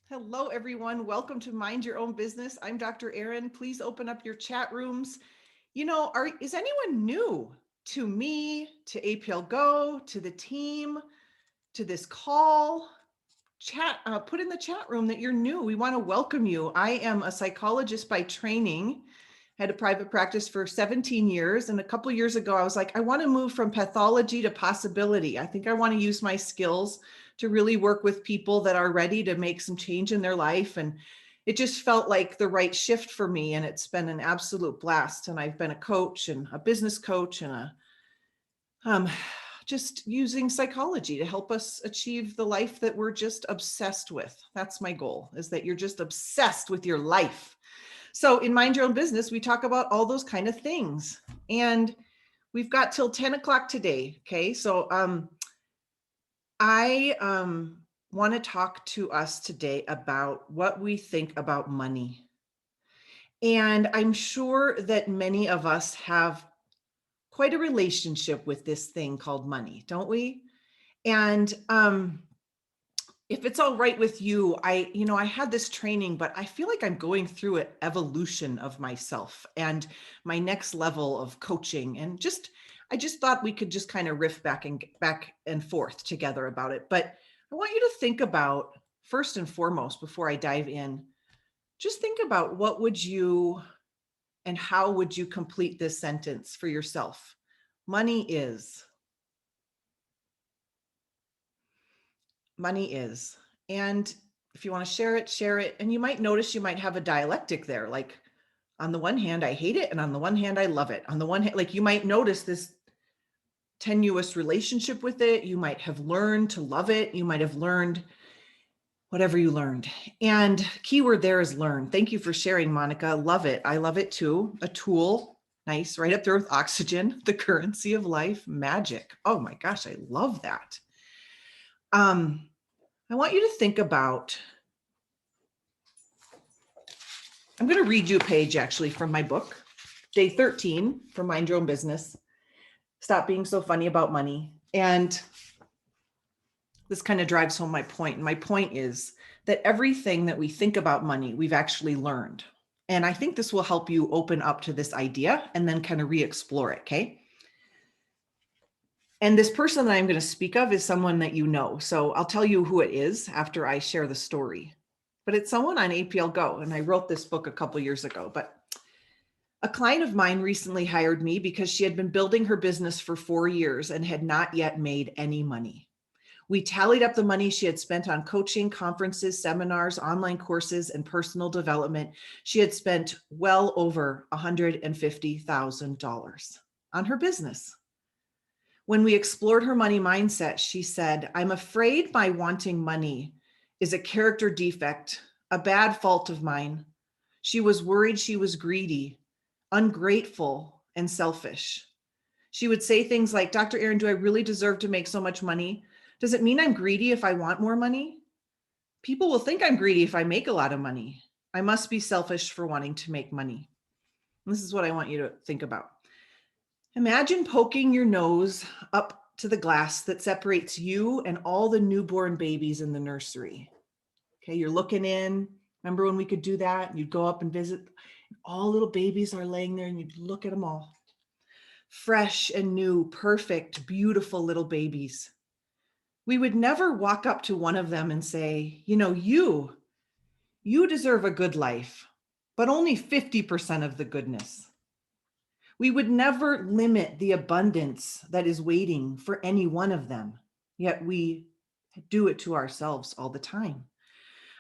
Hello, everyone. Welcome to Mind Your Own Business. I'm Dr. Erin. Please open up your chat rooms. Is anyone new to me, to APL Go, to the team, to this call? Put in the chat room that you're new. We want to welcome you. I am a psychologist by training, had a private practice for 17 years. And a couple of years ago, I was like, I want to move from pathology to possibility. I think I want to use my skills to really work with people that are ready to make some change in their life. And it just felt like the right shift for me. And it's been an absolute blast. And I've been a coach and a business coach and just using psychology to help us achieve the life that we're just obsessed with. That's my goal, is that you're just obsessed with your life. So in Mind Your Own Business, we talk about all those kind of things. And we've got till 10 o'clock today. Okay. So I want to talk to us today about what we think about money. And I'm sure that many of us have quite a relationship with this thing called money, don't we? And if it's all right with you, I had this training, but I feel like I'm going through an evolution of myself and my next level of coaching. And I just thought we could just kind of riff back and forth together about it. But I want you to think about, first and foremost, before I dive in, just think about what would you and how would you complete this sentence for yourself? Money is. Money is. And if you want to share it, share it. And you might notice you might have a dialectic there. Like on the one hand, I hate it. And on the one hand, I love it. On the one hand, like you might notice this tenuous relationship with it. You might have learned to love it. You might have learned whatever you learned. And keyword there is learn. Thank you for sharing, Monica. Love it. I love it too. A tool. Nice. Right up there with oxygen, the currency of life, magic. Oh my gosh, I love that. I want you to think about, I'm going to read you a page actually from my book, day 13 from Mind Your Own Business. Stop being so funny about money. And this kind of drives home my point. And my point is that everything that we think about money, we've actually learned. And I think this will help you open up to this idea and then kind of re-explore it, okay? And this person that I'm going to speak of is someone that you know. So I'll tell you who it is after I share the story. But it's someone on APL Go. And I wrote this book a couple years ago. But a client of mine recently hired me because she had been building her business for 4 years and had not yet made any money. We tallied up the money she had spent on coaching, conferences, seminars, online courses, and personal development. She had spent well over $150,000 on her business. When we explored her money mindset, she said, I'm afraid my wanting money is a character defect, a bad fault of mine. She was worried she was greedy, ungrateful, and selfish. She would say things like, Dr. Erin, do I really deserve to make so much money? Does it mean I'm greedy if I want more money? People will think I'm greedy if I make a lot of money. I must be selfish for wanting to make money. And this is what I want you to think about. Imagine poking your nose up to the glass that separates you and all the newborn babies in the nursery. Okay, you're looking in. Remember when we could do that? You'd go up and visit. All little babies are laying there and you'd look at them all. Fresh and new, perfect, beautiful little babies. We would never walk up to one of them and say, you deserve a good life, but only 50% of the goodness. We would never limit the abundance that is waiting for any one of them, yet we do it to ourselves all the time.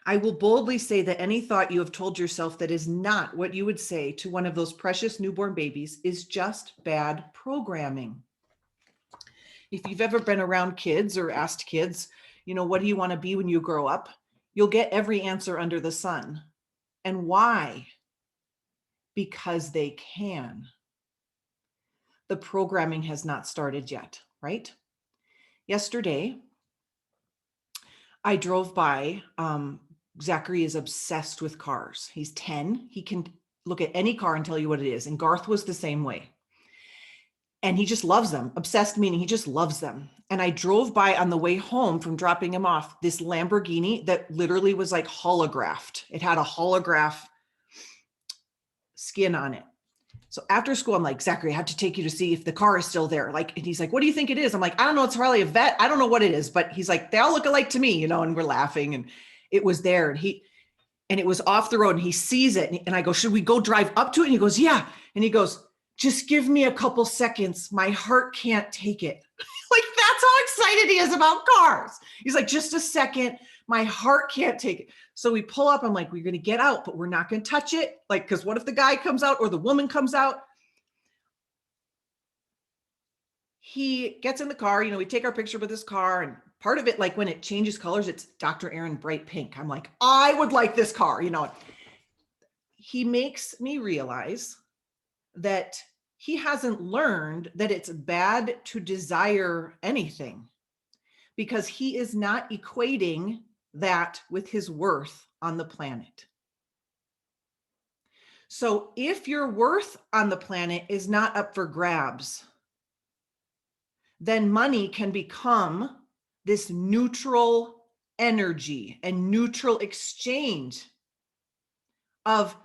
I will boldly say that any thought you have told yourself that is not what you would say to one of those precious newborn babies is just bad programming. If you've ever been around kids or asked kids, what do you want to be when you grow up? You'll get every answer under the sun. And why? Because they can. The programming has not started yet, right? Yesterday, I drove by. Zachary is obsessed with cars. He's 10. He can look at any car and tell you what it is. And Garth was the same way. And he just loves them. Obsessed meaning he just loves them. And I drove by on the way home from dropping him off this Lamborghini that literally was like holographed. It had a holograph skin on it. So after school, I'm like, Zachary, I have to take you to see if the car is still there. Like, and he's like, what do you think it is? I'm like, I don't know. It's probably a vet. I don't know what it is, but he's like, they all look alike to me, you know, and we're laughing, and it was there, and it was off the road, and he sees it. And I go, should we go drive up to it? And he goes, yeah. And he goes, just give me a couple seconds. My heart can't take it. Like, that's how excited he is about cars. He's like, just a second. My heart can't take it. So we pull up. I'm like, we're going to get out, but we're not going to touch it. Like, because what if the guy comes out or the woman comes out? He gets in the car. You know, we take our picture with his car, and part of it, like when it changes colors, it's Dr. Erin bright pink. I'm like, I would like this car. You know, he makes me realize that he hasn't learned that it's bad to desire anything, because he is not equating that with his worth on the planet. So if your worth on the planet is not up for grabs, then money can become this neutral energy and neutral exchange of,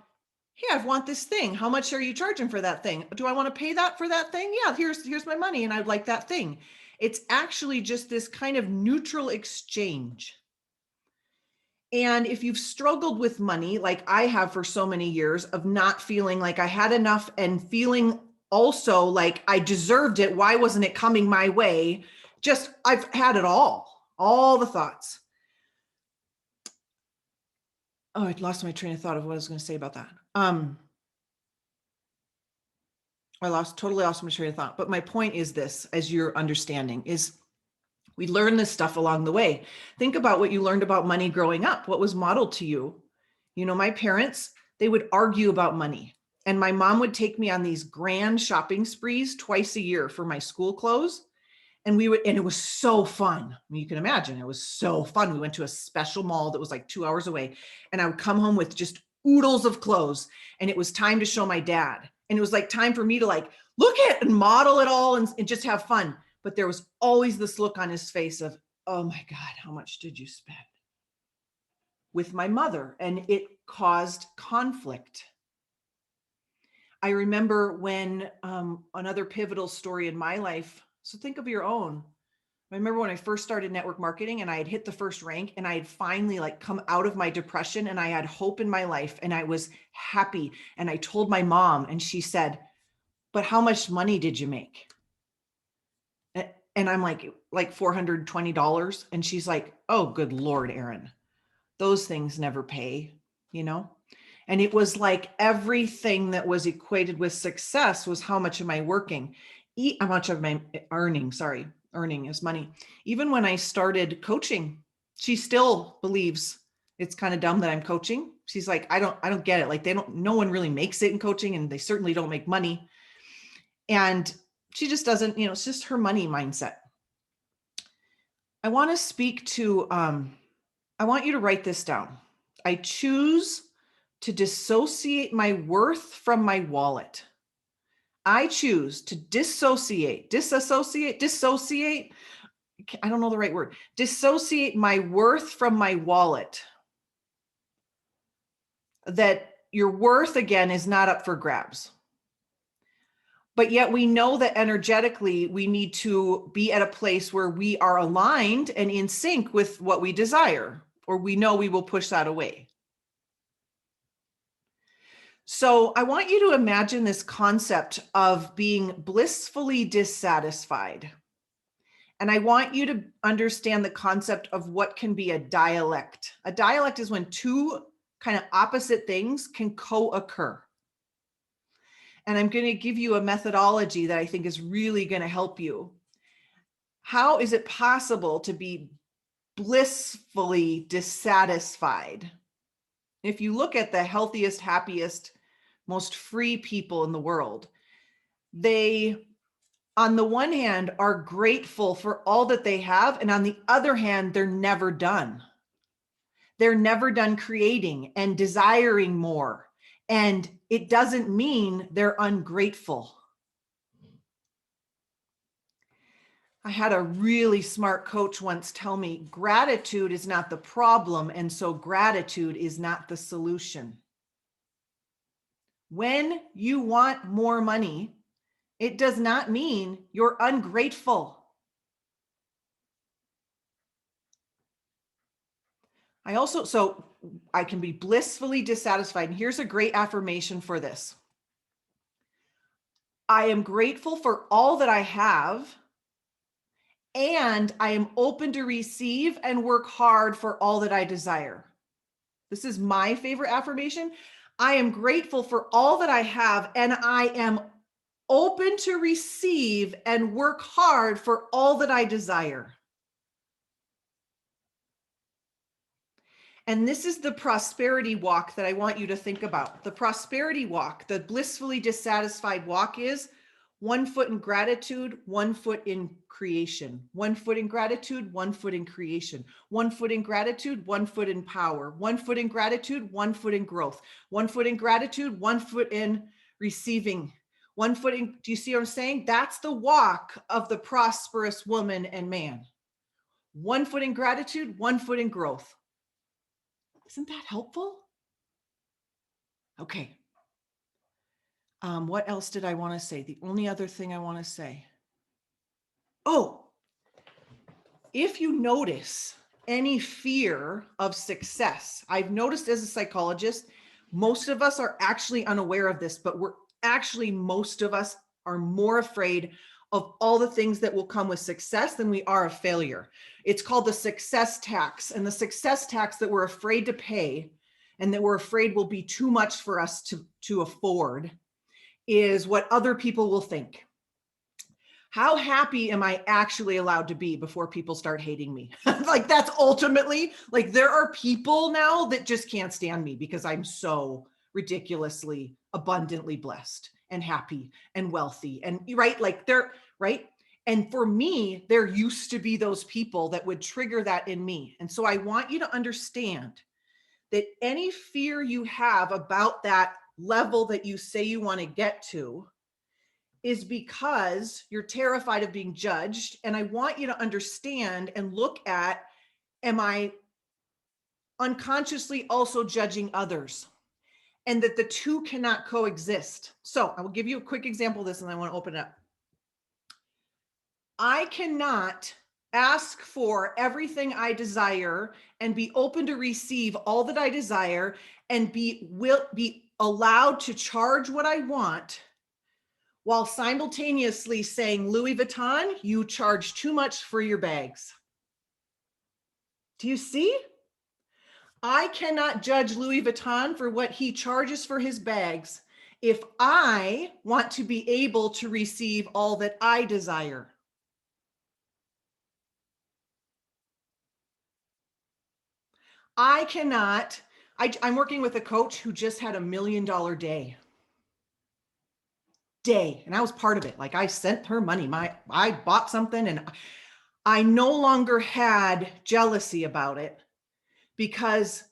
hey, I want this thing. How much are you charging for that thing? Do I want to pay that for that thing? Yeah, here's my money, and I'd like that thing. It's actually just this kind of neutral exchange. And if you've struggled with money, like I have for so many years, of not feeling like I had enough and feeling also like I deserved it, why wasn't it coming my way? Just, I've had it all the thoughts. Oh, I lost my train of thought of what I was going to say about that. I totally lost my train of thought. But my point is this, as you're understanding, is we learn this stuff along the way. Think about what you learned about money growing up. What was modeled to you? You know, my parents, they would argue about money. And my mom would take me on these grand shopping sprees twice a year for my school clothes. And it was so fun. I mean, you can imagine, it was so fun. We went to a special mall that was like 2 hours away, and I would come home with just oodles of clothes, and it was time to show my dad. And it was like time for me to like, look at and model it all and just have fun. But there was always this look on his face of, oh my God, how much did you spend? With my mother, and it caused conflict. I remember when another pivotal story in my life, so think of your own. I remember when I first started network marketing, and I had hit the first rank, and I had finally like come out of my depression, and I had hope in my life, and I was happy. And I told my mom, and she said, but how much money did you make? And I'm like $420. And she's like, oh, good Lord, Erin, those things never pay, you know? And it was like everything that was equated with success was how much am I working? How much of my earning is money. Even when I started coaching, she still believes it's kind of dumb that I'm coaching. She's like, I don't get it. Like no one really makes it in coaching, and they certainly don't make money. And she just doesn't, you know, it's just her money mindset. I want to speak to, I want you to write this down. I choose to dissociate my worth from my wallet. I choose to dissociate. I don't know the right word. Dissociate my worth from my wallet. That your worth, again, is not up for grabs. But yet we know that energetically we need to be at a place where we are aligned and in sync with what we desire, or we know we will push that away. So I want you to imagine this concept of being blissfully dissatisfied. And I want you to understand the concept of what can be a dialect. A dialect is when two kind of opposite things can co-occur. And I'm going to give you a methodology that I think is really going to help you. How is it possible to be blissfully dissatisfied? If you look at the healthiest, happiest, most free people in the world, they, on the one hand, are grateful for all that they have. And on the other hand, they're never done. They're never done creating and desiring more. And it doesn't mean they're ungrateful. I had a really smart coach once tell me gratitude is not the problem, and so gratitude is not the solution. When you want more money, it does not mean you're ungrateful. So I can be blissfully dissatisfied. And here's a great affirmation for this. I am grateful for all that I have, and I am open to receive and work hard for all that I desire. This is my favorite affirmation. I am grateful for all that I have, and I am open to receive and work hard for all that I desire. And this is the prosperity walk that I want you to think about. The prosperity walk, the blissfully dissatisfied walk, is 1 foot in gratitude, 1 foot in creation. 1 foot in gratitude, 1 foot in creation. 1 foot in gratitude, 1 foot in power. 1 foot in gratitude, 1 foot in growth. 1 foot in gratitude, 1 foot in receiving. 1 foot in, do you see what I'm saying? That's the walk of the prosperous woman and man. 1 foot in gratitude, 1 foot in growth. Isn't that helpful? Okay. What else did I want to say? The only other thing I want to say. Oh, if you notice any fear of success, I've noticed as a psychologist, most of us are actually unaware of this, but most of us are more afraid of all the things that will come with success than we are of failure. It's called the success tax, and the success tax that we're afraid to pay and that we're afraid will be too much for us to afford is what other people will think. How happy am I actually allowed to be before people start hating me? Like, that's ultimately, like, there are people now that just can't stand me because I'm so ridiculously abundantly blessed and happy and wealthy and right, like they're right. And for me, there used to be those people that would trigger that in me. And so I want you to understand that any fear you have about that level that you say you want to get to is because you're terrified of being judged. And I want you to understand and look at, am I unconsciously also judging others? And that the two cannot coexist. So I will give you a quick example of this and I want to open it up. I cannot ask for everything I desire and be open to receive all that I desire and be allowed to charge what I want while simultaneously saying, Louis Vuitton, you charge too much for your bags. Do you see? I cannot judge Louis Vuitton for what he charges for his bags if I want to be able to receive all that I desire. I cannot, I'm working with a coach who just had $1 million day. And I was part of it. Like, I sent her money. I bought something and I no longer had jealousy about it, because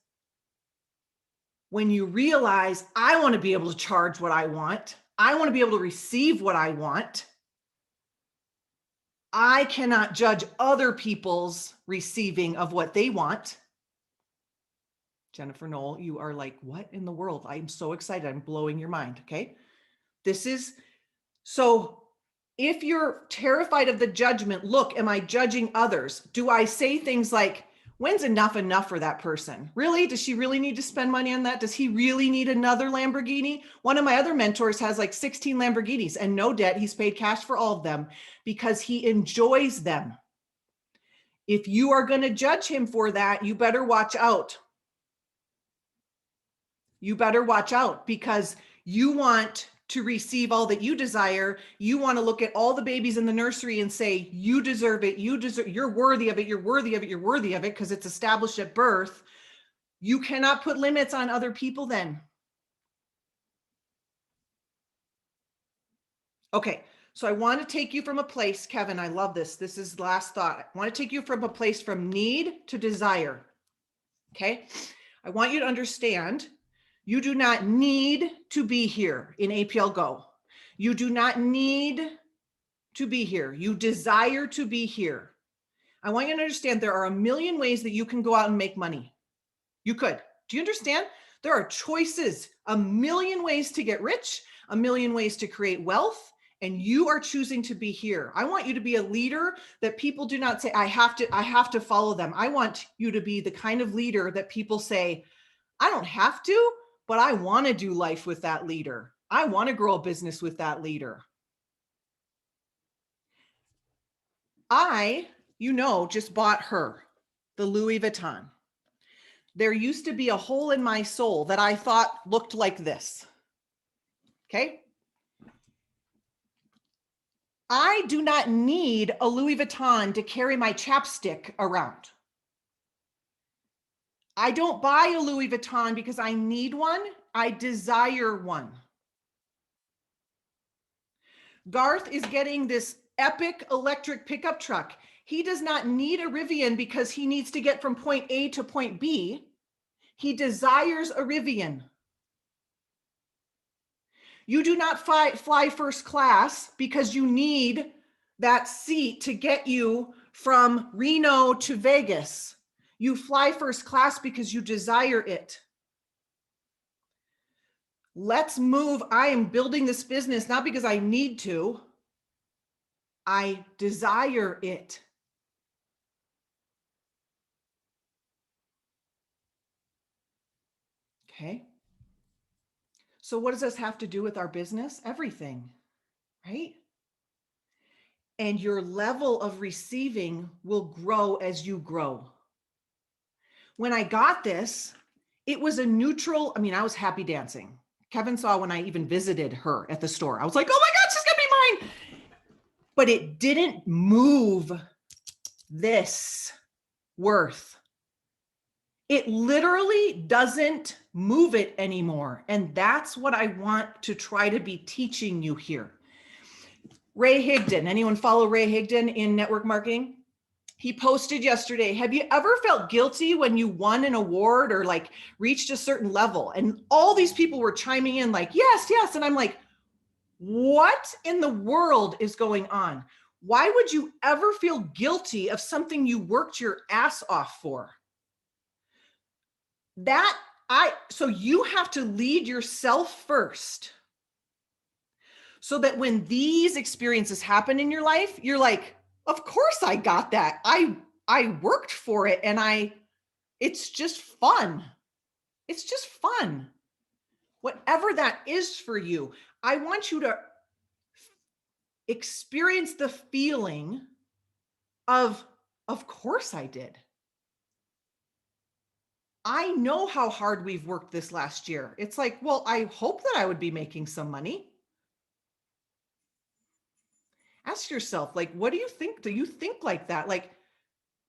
when you realize I want to be able to charge what I want, I want to be able to receive what I want, I cannot judge other people's receiving of what they want. Jennifer Knoll, you are like, what in the world? I'm so excited. I'm blowing your mind. Okay. So if you're terrified of the judgment, look, am I judging others? Do I say things like, when's enough for that person? Really? Does she really need to spend money on that? Does he really need another Lamborghini? One of my other mentors has like 16 Lamborghinis and no debt. He's paid cash for all of them because he enjoys them. If you are going to judge him for that, you better watch out. You better watch out, because you want to receive all that you desire. You want to look at all the babies in the nursery and say, you deserve it. You're worthy of it. You're worthy of it. You're worthy of it, because it's established at birth. You cannot put limits on other people then. Okay. So I want to take you from a place, Kevin, I love this. This is last thought. I want to take you from a place from need to desire. Okay. I want you to understand, you do not need to be here in APL Go. You do not need to be here. You desire to be here. I want you to understand there are a million ways that you can go out and make money. You could. Do you understand? There are choices, a million ways to get rich, a million ways to create wealth, and you are choosing to be here. I want you to be a leader that people do not say, I have to follow them. I want you to be the kind of leader that people say, I don't have to, but I want to do life with that leader. I want to grow a business with that leader. I, just bought her the Louis Vuitton. There used to be a hole in my soul that I thought looked like this. Okay. I do not need a Louis Vuitton to carry my chapstick around. I don't buy a Louis Vuitton because I need one. I desire one. Garth is getting this epic electric pickup truck. He does not need a Rivian because he needs to get from point A to point B. He desires a Rivian. You do not fly first class because you need that seat to get you from Reno to Vegas. You fly first class because you desire it. Let's move. I am building this business not because I need to. I desire it. Okay. So what does this have to do with our business? Everything, right? And your level of receiving will grow as you grow. When I got this, it was a neutral, I was happy dancing. Kevin saw when I even visited her at the store. I was like, oh my God, she's gonna be mine. But it didn't move this worth. It literally doesn't move it anymore. And that's what I want to try to be teaching you here. Ray Higdon, anyone follow Ray Higdon in network marketing? He posted yesterday, have you ever felt guilty when you won an award or like reached a certain level? And all these people were chiming in like, yes, yes. And I'm like, what in the world is going on? Why would you ever feel guilty of something you worked your ass off for? So you have to lead yourself first so that when these experiences happen in your life, you're like, of course I got that. I worked for it and it's just fun. It's just fun. Whatever that is for you, I want you to experience the feeling of course I did. I know how hard we've worked this last year. It's like, well, I hope that I would be making some money. Ask yourself, like, what do you think? Do you think like that? Like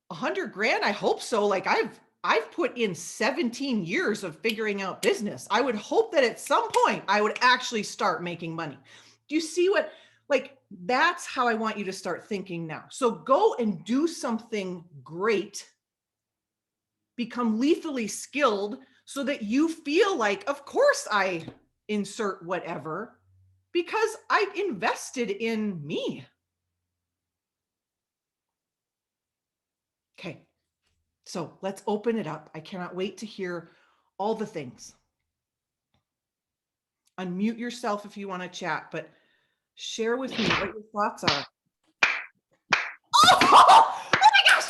100 grand? I hope so. Like I've put in 17 years of figuring out business. I would hope that at some point I would actually start making money. Do you see what, like, that's how I want you to start thinking now. So go and do something great. Become lethally skilled so that you feel like, of course I insert whatever because I invested in me. Okay, so let's open it up. I cannot wait to hear all the things. Unmute yourself if you want to chat, but share with me what your thoughts are. Oh my gosh,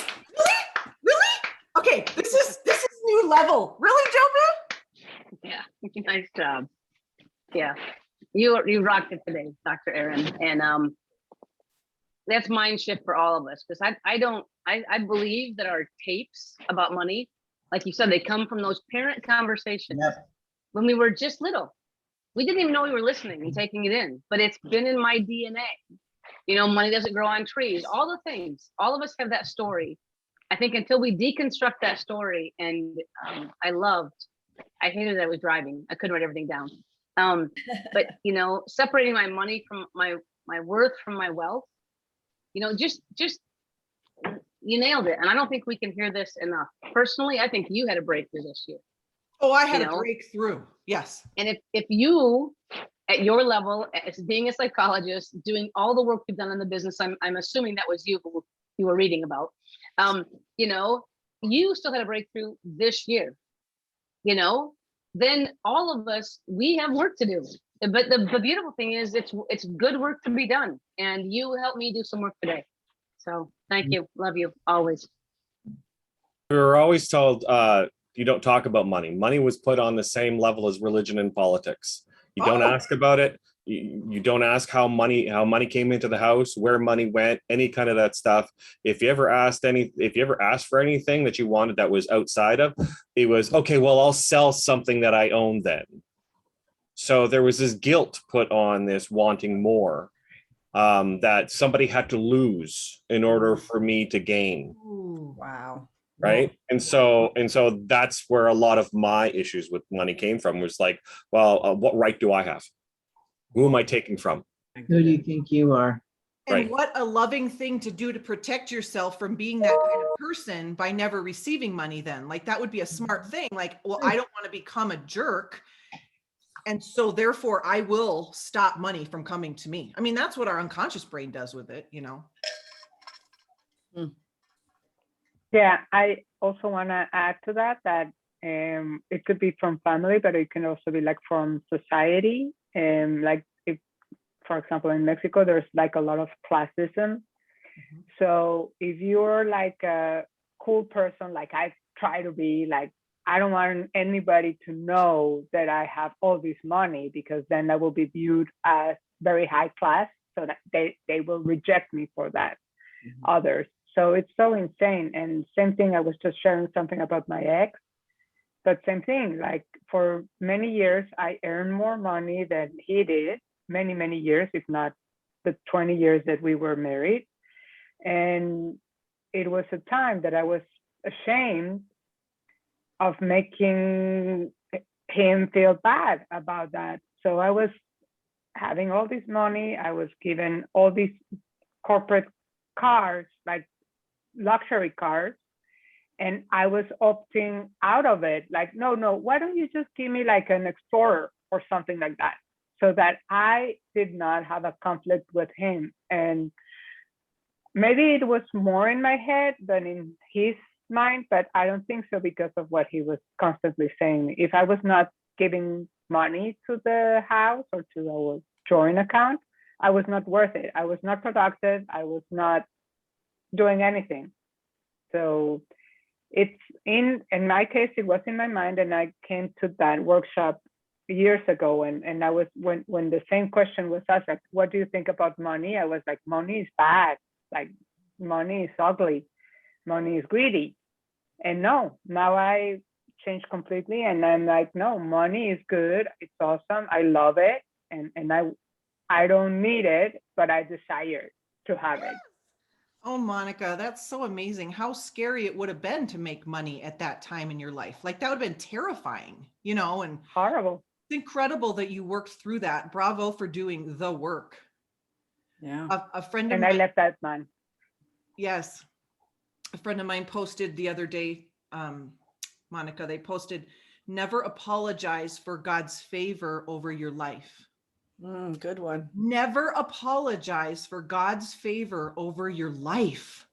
really? Okay, this is new level. Really, Joba? Yeah, nice job. Yeah, you rocked it today, Dr. Erin, and that's mind shift for all of us, because I believe that our tapes about money, like you said, they come from those parent conversations. Yep. When we were just little. We didn't even know we were listening and taking it in, but it's been in my DNA. Money doesn't grow on trees, all the things. All of us have that story. I think until we deconstruct that story, and I hated that I was driving. I couldn't write everything down. But separating my money from my worth from my wealth, just you nailed it. And I don't think we can hear this enough. Personally, I think you had a breakthrough this year. Oh, I had a breakthrough. Yes. And if you at your level, as being a psychologist, doing all the work you've done in the business, I'm assuming that was you who you were reading about. You know, you still had a breakthrough this year. You know, then all of us, we have work to do. But the beautiful thing is, it's good work to be done, and you helped me do some work today. So thank you, love you always. We were always told you don't talk about money. Money was put on the same level as religion and politics. You don't ask about it. You don't ask how money came into the house, where money went, any kind of that stuff. If you ever asked for anything that you wanted that was outside of, it was okay, well, I'll sell something that I own then. So there was this guilt put on this wanting more, that somebody had to lose in order for me to gain. Ooh, wow. Right. And so that's where a lot of my issues with money came from, was like, well, what right do I have? Who am I taking from? Who do you think you are? And Right. what a loving thing to do to protect yourself from being that kind of person by never receiving money then. Like that would be a smart thing. Like, well, I don't want to become a jerk. And so therefore I will stop money from coming to me. I mean, that's what our unconscious brain does with it, you know? Yeah, I also want to add to that it could be from family, but it can also be like from society. Like if, for example, in Mexico, there's like a lot of classism. So if you're like a cool person, like I try to be, like, I don't want anybody to know that I have all this money, because then I will be viewed as very high class, so that they will reject me for that. Others. So it's so insane. And same thing, I was just sharing something about my ex, but same thing, like for many years, I earned more money than he did, many, many years, if not the 20 years that we were married. And it was a time that I was ashamed of making him feel bad about that. So I was having all this money, I was given all these corporate cars, like luxury cars, and I was opting out of it. Like, no, why don't you just give me like an Explorer or something like that, so that I did not have a conflict with him. And maybe it was more in my head than in his mind, but I don't think so, because of what he was constantly saying. If I was not giving money to the house or to our joint account, I was not worth it. I was not productive. I was not doing anything. So it's in my case, it was in my mind, and I came to that workshop years ago, and I was, when the same question was asked, like, what do you think about money? I was like, money is bad, like money is ugly, money is greedy. And no, now I changed completely, and I'm like, no, money is good, it's awesome, I love it, and I don't need it, but I desire to have it. Oh, Monica, that's so amazing. How scary it would have been to make money at that time in your life. Like that would have been terrifying, you know, and Horrible. it's incredible that you worked through that. Bravo for doing the work. Yeah. A friend of And mine. I left that man. Yes. A friend of mine posted the other day, Monica, they posted, never apologize for God's favor over your life. Good one. Never apologize for God's favor over your life.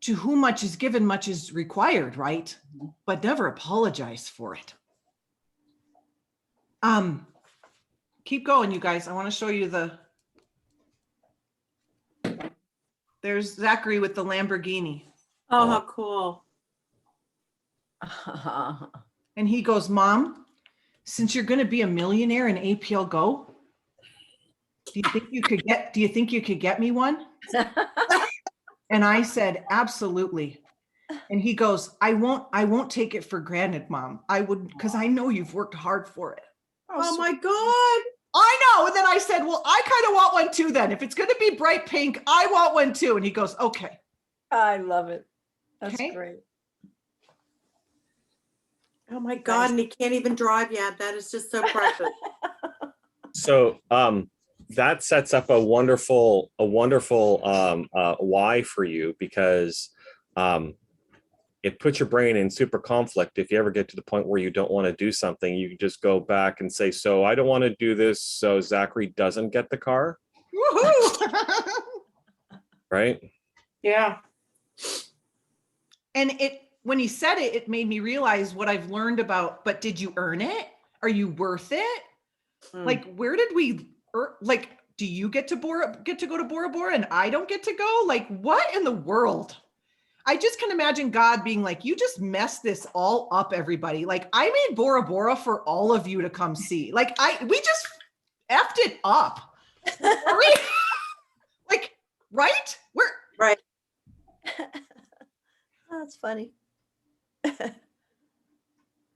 To whom much is given, much is required, right? But never apologize for it. Keep going, you guys. I want to show you there's Zachary with the Lamborghini. Oh, how cool. And he goes, Mom, since you're going to be a millionaire in APL Go, do you think you could get me one? And I said, absolutely. And he goes, I won't take it for granted, Mom. I would, because I know you've worked hard for it. Oh my God. I know. And then I said, well, I kind of want one too then. If it's going to be bright pink, I want one too. And he goes, okay. I love it. That's Okay. great. Oh my God. And he can't even drive yet. That is just so precious. So that sets up a wonderful why for you, because it puts your brain in super conflict. If you ever get to the point where you don't want to do something, you can just go back and say, so I don't want to do this, so Zachary doesn't get the car. Woohoo! Right? Yeah. And when he said it, it made me realize what I've learned about, but did you earn it? Are you worth it? Like, where did we, like, do you get to go to Bora Bora and I don't get to go? Like, what in the world? I just can imagine God being like, you just messed this all up, everybody. Like, I made Bora Bora for all of you to come see. Like, we just effed it up. Are we? Like, right? We're Right. That's funny.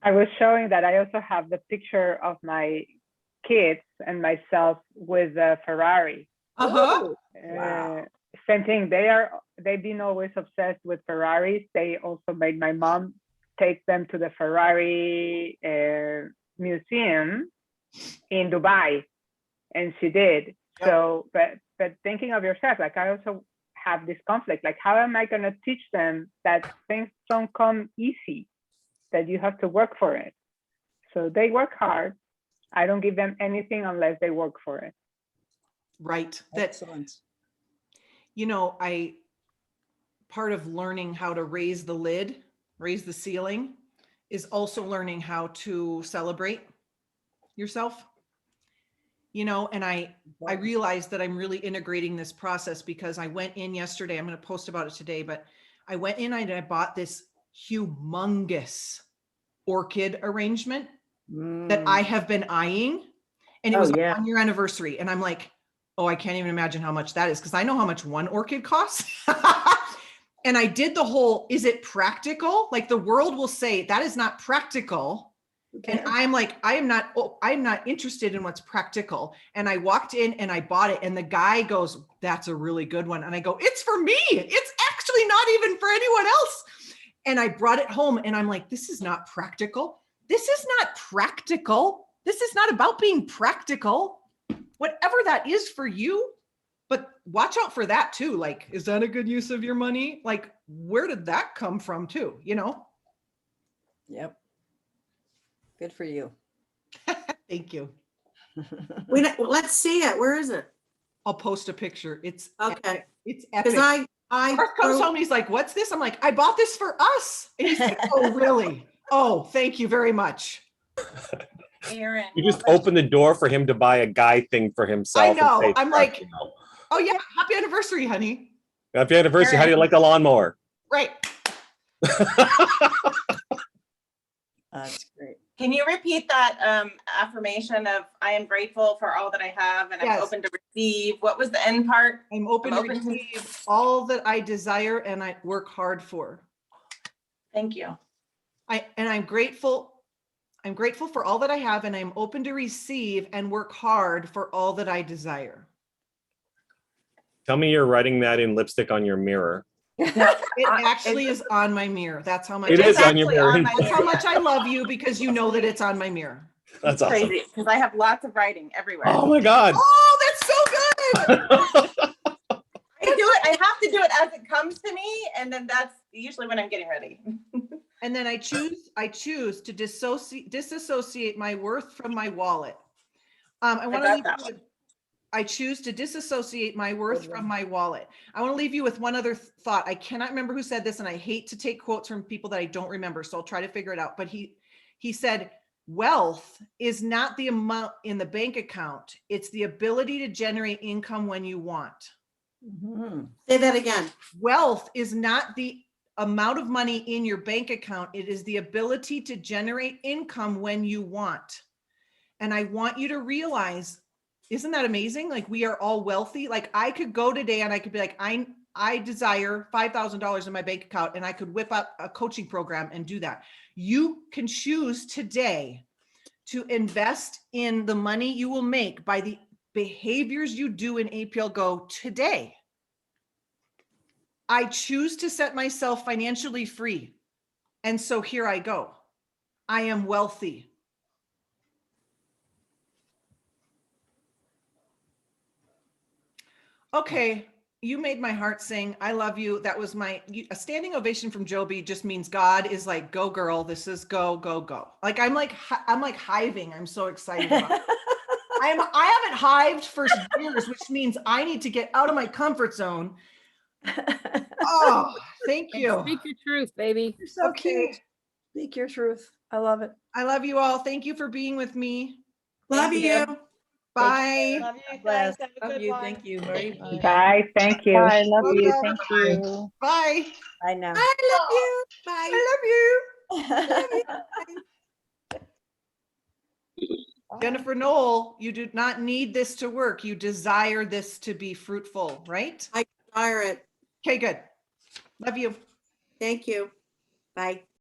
I was showing that I also have the picture of my kids and myself with a Ferrari. uh-huh. Wow. Same thing. They've been always obsessed with Ferraris. They also made my mom take them to the Ferrari museum in Dubai, and she did. Yep. So, but thinking of yourself, like I also have this conflict. Like, how am I going to teach them that things don't come easy, that you have to work for it? So they work hard. I don't give them anything unless they work for it. Right. That, Excellent. you know, part of learning how to raise the lid, raise the ceiling, is also learning how to celebrate yourself. You know, and I realized that I'm really integrating this process because I went in yesterday, I'm going to post about it today, but I went in and I bought this humongous orchid arrangement that I have been eyeing, and it was a 1-year anniversary. And I'm like, oh, I can't even imagine how much that is, because I know how much one orchid costs. And I did the whole, is it practical? Like, the world will say that is not practical. Okay. And I'm like, I'm not interested in what's practical. And I walked in and I bought it. And the guy goes, that's a really good one. And I go, it's for me. It's actually not even for anyone else. And I brought it home and I'm like, this is not practical. This is not practical. This is not about being practical. Whatever that is for you, but watch out for that too. Like, is that a good use of your money? Like, where did that come from too? You know? Yep. Good for you. Thank you. Let's see it. Where is it? I'll post a picture. It's Okay. epic. It's epic. Because I Garth comes home, he's like, what's this? I'm like, I bought this for us. And he's like, oh, really? Oh, thank you very much. Erin. You just open the door for him to buy a guy thing for himself. I know. And say, I'm like, oh yeah, happy anniversary, honey. happy anniversary. How do you like the lawnmower? Right. That's great. Can you repeat that affirmation of I am grateful for all that I have and Yes. I'm open to receive? What was the end part? I'm open to receive all that I desire and I work hard for. Thank you. I'm grateful. I'm grateful for all that I have and I'm open to receive and work hard for all that I desire. Tell me you're writing that in lipstick on your mirror. It actually is on my mirror. That's how much It is on your actually mirror. on my That's how mirror. much I love you, because you know that it's on my mirror. That's awesome. Crazy because I have lots of writing everywhere. Oh my God. Oh, that's so good. I do it. I have to do it as it comes to me, and then that's usually when I'm getting ready. And then I choose to disassociate my worth from my wallet. I want to got leave that you with, I choose to disassociate my worth from my wallet. I want to leave you with one other thought. I cannot remember who said this, and I hate to take quotes from people that I don't remember, so I'll try to figure it out. But he said, wealth is not the amount in the bank account. It's the ability to generate income when you want. Mhm. say that again. Wealth is not the amount of money in your bank account. It is the ability to generate income when you want. And I want you to realize, isn't that amazing? Like, we are all wealthy. Like, I could go today and I could be like, I desire $5,000 in my bank account, and I could whip up a coaching program and do that. You can choose today to invest in the money you will make by the behaviors you do in APL Go today. I choose to set myself financially free. And so here I go. I am wealthy. Okay, you made my heart sing. I love you. That was a standing ovation from Joby just means God is like, go girl. This is go, go, go. Like, I'm like hiving. I'm so excited about it. I haven't hived for years, which means I need to get out of my comfort zone. Oh, thank you. Speak your truth, baby. You're so Okay. cute. Speak your truth. I love it. I love you all. Thank you for being with me. Love Thank you. you. Bye. Love you bless. guys. Have a Love good you. one. Thank you very much. Bye. Thank you. Bye, love you. Welcome. Thank you. Bye. I know. I love you. Bye. I love you. Jennifer Knoll, you do not need this to work. You desire this to be fruitful, right? I desire it. Okay, good. Love you. Thank you. Bye.